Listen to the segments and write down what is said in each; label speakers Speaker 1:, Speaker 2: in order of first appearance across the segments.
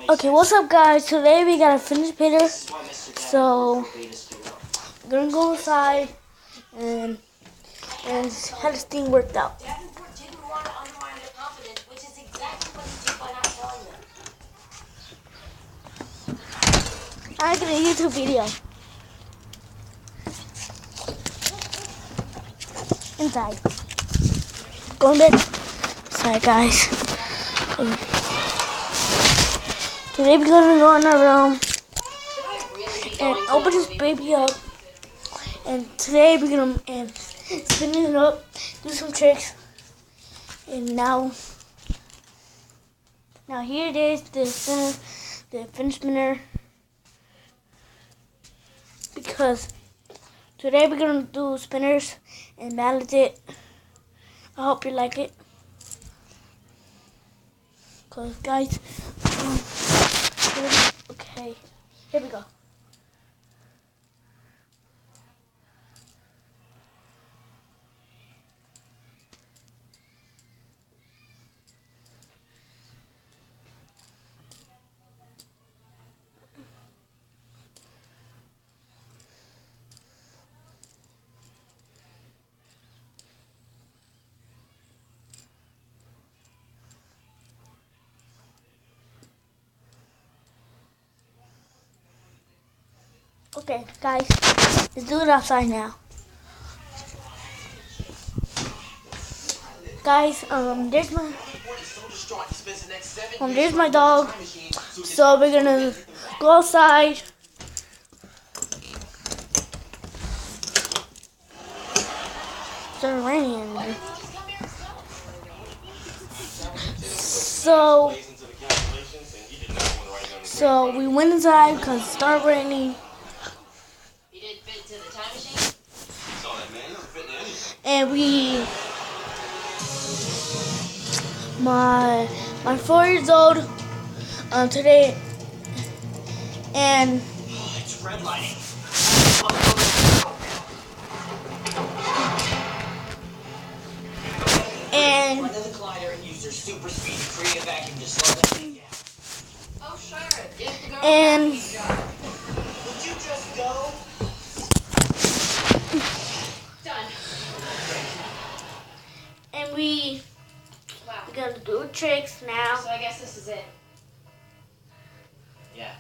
Speaker 1: Okay, what's up guys? Today we got a fidget spinner. So we're gonna go inside and have this thing worked out. I did a YouTube video. Inside. Going back inside guys. Today we're gonna go in our room and open this baby up, and today we're gonna spin it up, do some tricks, and now here it is, the fin spinner, because today we're gonna do spinners and balance it. I hope you like it, cause guys. Okay, here we go. Okay, guys, let's do it outside now. Guys, there's my dog. So we're gonna go outside. It's raining. So we went inside because it started raining.
Speaker 2: To the time machine?
Speaker 1: And my 4 years old today, and
Speaker 2: It's red lighting.
Speaker 1: and
Speaker 2: Run to the collider and use their super speed to create a vacuum to slow that thing down. Oh sure.
Speaker 1: and
Speaker 2: Would you just go?
Speaker 1: and we're gonna do tricks now.
Speaker 3: So I guess this is it.
Speaker 2: Yeah.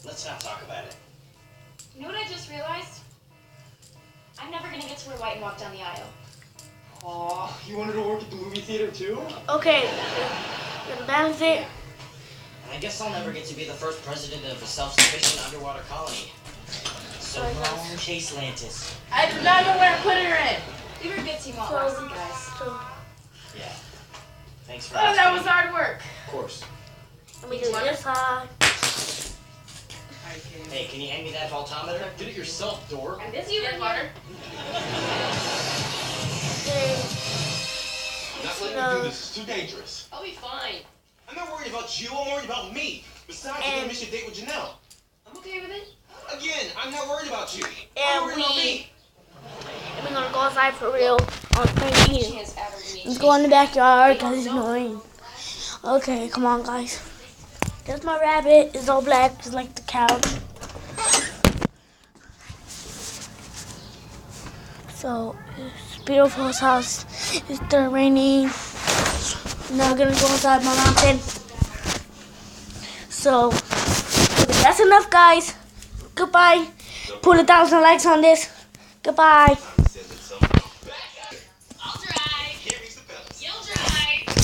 Speaker 2: Let's not talk about it.
Speaker 3: You know what I just realized? I'm never gonna get to wear white and walk down the aisle.
Speaker 4: Aw, you wanted to work at the movie theater too?
Speaker 1: Okay, we're gonna balance it.
Speaker 2: And I guess I'll never get to be the first president of a self-sufficient underwater colony. So long, Chase Lantis.
Speaker 3: I do not know where I'm putting her in. We were a good team all last week, guys.
Speaker 2: Yeah. Thanks for
Speaker 3: Oh,
Speaker 2: asking.
Speaker 3: that was hard work.
Speaker 4: Of course.
Speaker 1: And we do this side.
Speaker 2: Hey, can you hand me that voltometer?
Speaker 4: Get it yourself, dork.
Speaker 3: I'm busy with water.
Speaker 1: Okay.
Speaker 4: I'm not letting you do this. It's too dangerous.
Speaker 3: I'll be fine.
Speaker 4: I'm not worried about you. I'm worried about me. Besides, you're gonna miss your date with Janelle.
Speaker 3: I'm okay with it.
Speaker 4: Again, I'm not worried about you.
Speaker 1: And
Speaker 4: I'm worried about me.
Speaker 1: we're gonna go outside for real on spring eating.
Speaker 3: Chance ever to meet
Speaker 1: Let's go in the backyard because it's annoying. Okay, come on guys. There's my rabbit. It's all black, just like the couch. So, it's beautiful house. It's still raining. Now we're gonna go inside my mountain. So, that's enough guys. Goodbye. Put 1,000 likes on this. Goodbye.